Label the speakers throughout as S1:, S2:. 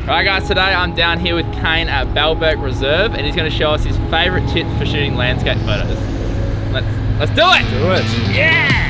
S1: Alright guys, today I'm down here with Kane at Bellberg Reserve and he's going to show us his favourite tips for shooting landscape photos. Let's do it!
S2: Do it!
S1: Yeah!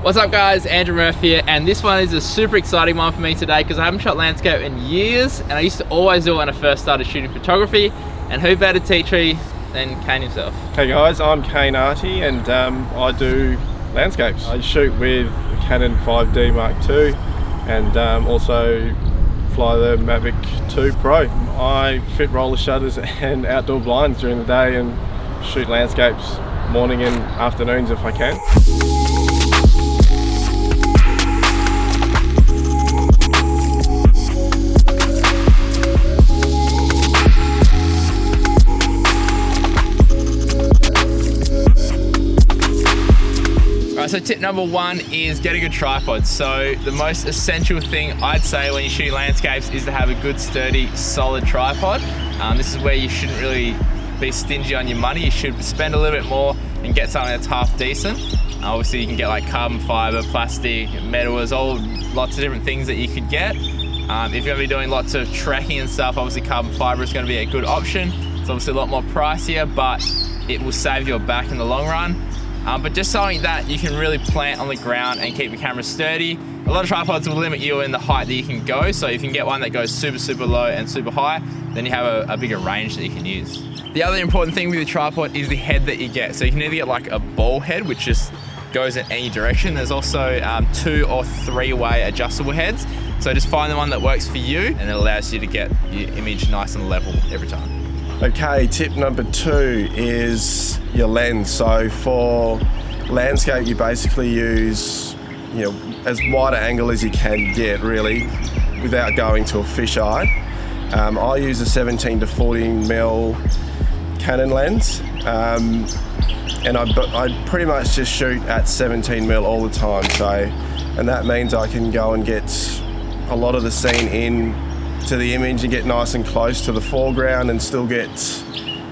S1: What's up guys, Andrew Murphy here, and this one is a super exciting one for me today because I haven't shot landscape in years and I used to always do it when I first started shooting photography, and who better to teach me than Kane himself.
S2: Hey guys, I'm Kane Artie and I do landscapes. I shoot with the Canon 5D Mark II and also fly the Mavic 2 Pro. I fit roller shutters and outdoor blinds during the day and shoot landscapes morning and afternoons if I can.
S1: So tip number one is get a good tripod. So the most essential thing I'd say when you shoot landscapes is to have a good, sturdy, solid tripod. This is where you shouldn't really be stingy on your money. You should spend a little bit more and get something that's half decent. Obviously you can get like carbon fiber, plastic, metal, there's lots of different things that you could get. If you're gonna be doing lots of trekking and stuff, obviously carbon fiber is gonna be a good option. It's obviously a lot more pricier, but it will save your back in the long run. But just something that you can really plant on the ground and keep your camera sturdy. A lot of tripods will limit you in the height that you can go, so if you can get one that goes super, super low and super high, then you have a bigger range that you can use. The other important thing with your tripod is the head that you get. So you can either get like a ball head, which just goes in any direction. There's also 2 or 3-way adjustable heads. So just find the one that works for you and it allows you to get your image nice and level every time.
S2: Okay, tip number 2 is your lens. So for landscape, you basically use, as wide an angle as you can get, really, without going to a fisheye. I use a 17 to 14 mil Canon lens, and I pretty much just shoot at 17 mil all the time. And that means I can go and get a lot of the scene in to the image and get nice and close to the foreground and still get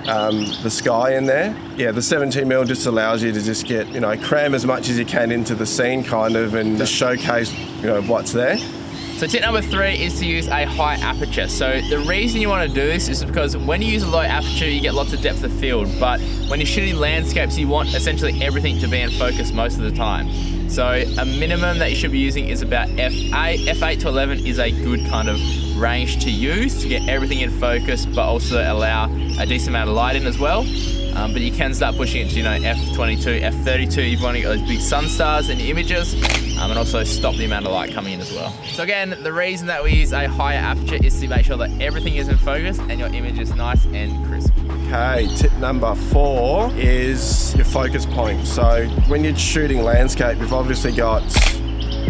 S2: the sky in there. Yeah, the 17 mil just allows you to just get, cram as much as you can into the scene kind of and just showcase, what's there.
S1: So tip number 3 is to use a high aperture. So the reason you want to do this is because when you use a low aperture, you get lots of depth of field, but when you're shooting landscapes, you want essentially everything to be in focus most of the time. So a minimum that you should be using is about f8. F8 to 11 is a good kind of range to use to get everything in focus, but also allow a decent amount of light in as well. But you can start pushing it to f22, f32 if you want to get those big sun stars in your images, and also stop the amount of light coming in as well. So again, the reason that we use a higher aperture is to make sure that everything is in focus and your image is nice and crisp.
S2: Okay, tip number 4 is your focus point. So when you're shooting landscape, you've obviously got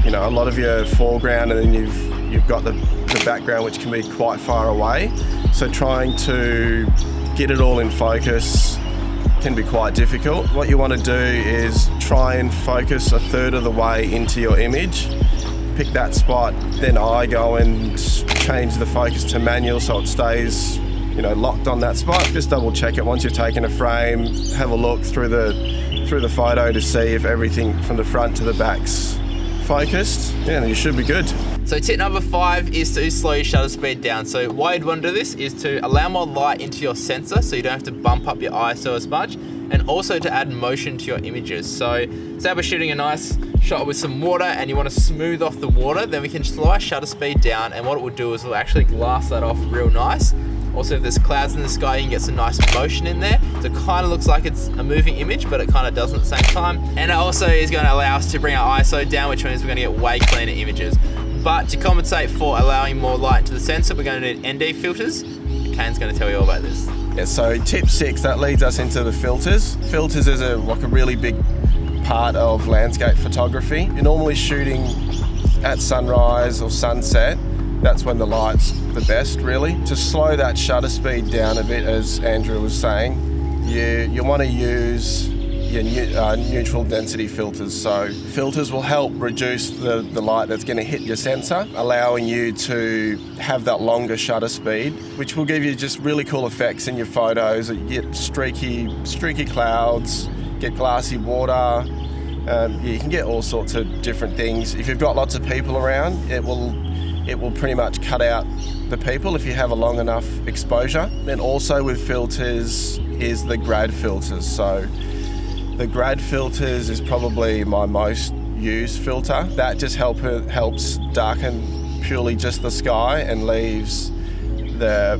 S2: a lot of your foreground, and then you've got the background, which can be quite far away. So trying to get it all in focus can be quite difficult. What you want to do is try and focus 1/3 of the way into your image, pick that spot, then I go and change the focus to manual so it stays locked on that spot. Just double check it once you've taken a frame, have a look through the photo to see if everything from the front to the back's focused. Yeah, and you should be good.
S1: So tip number 5 is to slow your shutter speed down. So why you'd want to do this is to allow more light into your sensor so you don't have to bump up your ISO as much, and also to add motion to your images. So say we're shooting a nice shot with some water and you want to smooth off the water, then we can slow our shutter speed down, and what it will do is it'll actually glass that off real nice. Also, if there's clouds in the sky, you can get some nice motion in there. So it kind of looks like it's a moving image, but it kind of doesn't at the same time. And it also is going to allow us to bring our ISO down, which means we're going to get way cleaner images. But to compensate for allowing more light to the sensor, we're going to need ND filters. Kane's going to tell you all about this.
S2: Yeah, so tip 6, that leads us into the filters. Filters is a really big part of landscape photography. You're normally shooting at sunrise or sunset. That's when the light's the best, really. To slow that shutter speed down a bit, as Andrew was saying, you want to use your neutral density filters. So filters will help reduce the light that's going to hit your sensor, allowing you to have that longer shutter speed, which will give you just really cool effects in your photos. You get streaky clouds, get glassy water. You can get all sorts of different things. If you've got lots of people around, it will pretty much cut out the people if you have a long enough exposure. Then also with filters is the grad filters. So the grad filters is probably my most used filter. That just helps darken purely just the sky and leaves the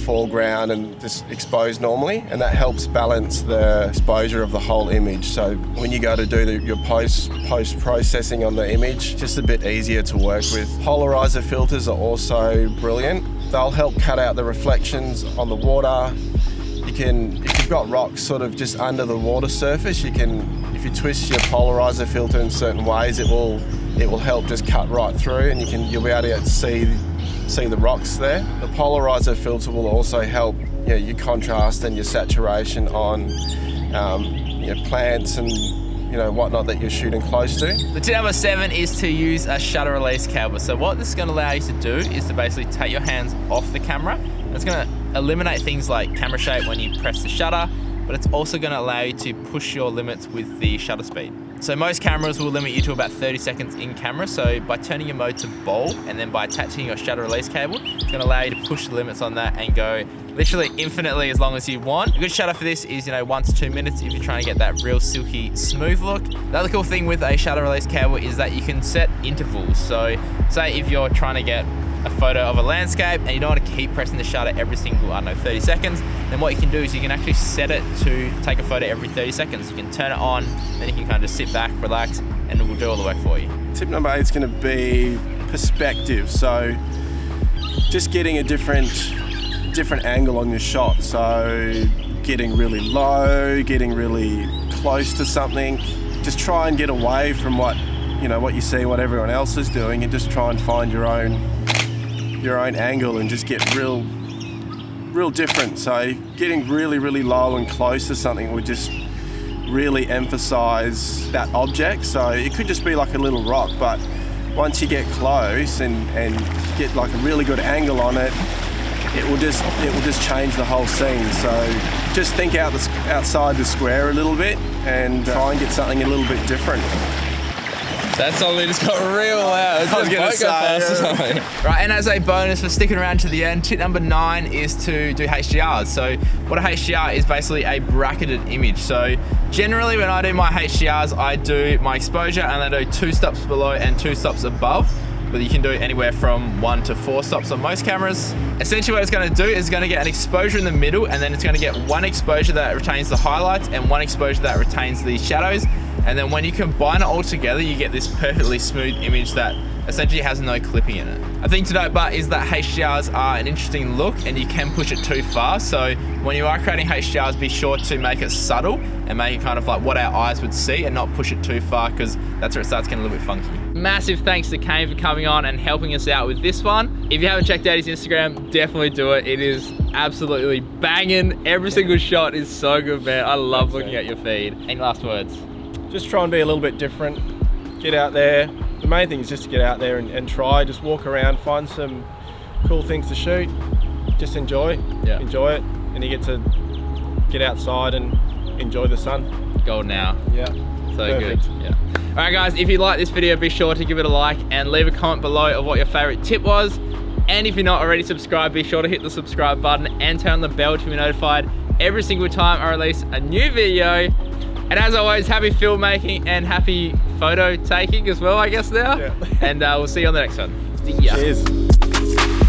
S2: foreground and just exposed normally, and that helps balance the exposure of the whole image. So when you go to do your post-processing on the image, just a bit easier to work with. Polarizer filters are also brilliant. They'll help cut out the reflections on the water. If you've got rocks sort of just under the water surface, if you twist your polarizer filter in certain ways, it will help just cut right through, and you'll be able to see the rocks there. The polarizer filter will also help your contrast and your saturation on plants and whatnot that you're shooting close to.
S1: The tip number 7 is to use a shutter release cable. So what this is going to allow you to do is to basically take your hands off the camera. It's going to eliminate things like camera shake when you press the shutter, but it's also going to allow you to push your limits with the shutter speed. So most cameras will limit you to about 30 seconds in camera. So by turning your mode to bulb and then by attaching your shutter release cable, it's going to allow you to push the limits on that and go literally infinitely as long as you want. A good shutter for this is 1 to 2 minutes if you're trying to get that real silky smooth look. The other cool thing with a shutter release cable is that you can set intervals. So say if you're trying to get a photo of a landscape and you don't want to keep pressing the shutter every single, 30 seconds, then what you can do is you can actually set it to take a photo every 30 seconds. You can turn it on, then you can kind of just sit back, relax, and it will do all the work for you.
S2: Tip number 8 is going to be perspective. So just getting a different angle on your shot. So getting really low, getting really close to something. Just try and get away from what you see, what everyone else is doing, and just try and find your own angle and just get real different. So getting really low and close to something would just really emphasize that object. So it could just be like a little rock, but once you get close and get like a really good angle on it, it will just change the whole scene. So just think outside the square a little bit and try and get something a little bit different.
S1: That suddenly just got real loud.
S2: I was going to say.
S1: Right, and as a bonus for sticking around to the end, tip number 9 is to do HDRs. So what a HDR is basically a bracketed image. So generally when I do my HDRs, I do my exposure and I do 2 stops below and 2 stops above. But you can do it anywhere from 1 to 4 stops on most cameras. Essentially what it's going to do is it's going to get an exposure in the middle, and then it's going to get one exposure that retains the highlights and one exposure that retains the shadows. And then when you combine it all together, you get this perfectly smooth image that essentially has no clipping in it. A thing to note but is that HDRs are an interesting look and you can push it too far. So when you are creating HDRs, be sure to make it subtle and make it kind of like what our eyes would see and not push it too far, because that's where it starts getting a little bit funky. Massive thanks to Kane for coming on and helping us out with this one. If you haven't checked out his Instagram, definitely do it. It is absolutely banging. Every single shot is so good, man. I love looking at your feed. Any last words?
S3: Just try and be a little bit different. Get out there. The main thing is just to get out there and try. Just walk around, find some cool things to shoot. Just enjoy.
S1: Yeah.
S3: Enjoy it. And you get to get outside and enjoy the sun.
S1: Golden hour.
S3: Yeah.
S1: So perfect. Good. Yeah. All right, guys, if you like this video, be sure to give it a like and leave a comment below of what your favorite tip was. And if you're not already subscribed, be sure to hit the subscribe button and turn on the bell to be notified every single time I release a new video. And as always, happy filmmaking and happy photo taking as well, I guess now.
S3: Yeah.
S1: And we'll see you on the next one. See ya.
S3: Cheers.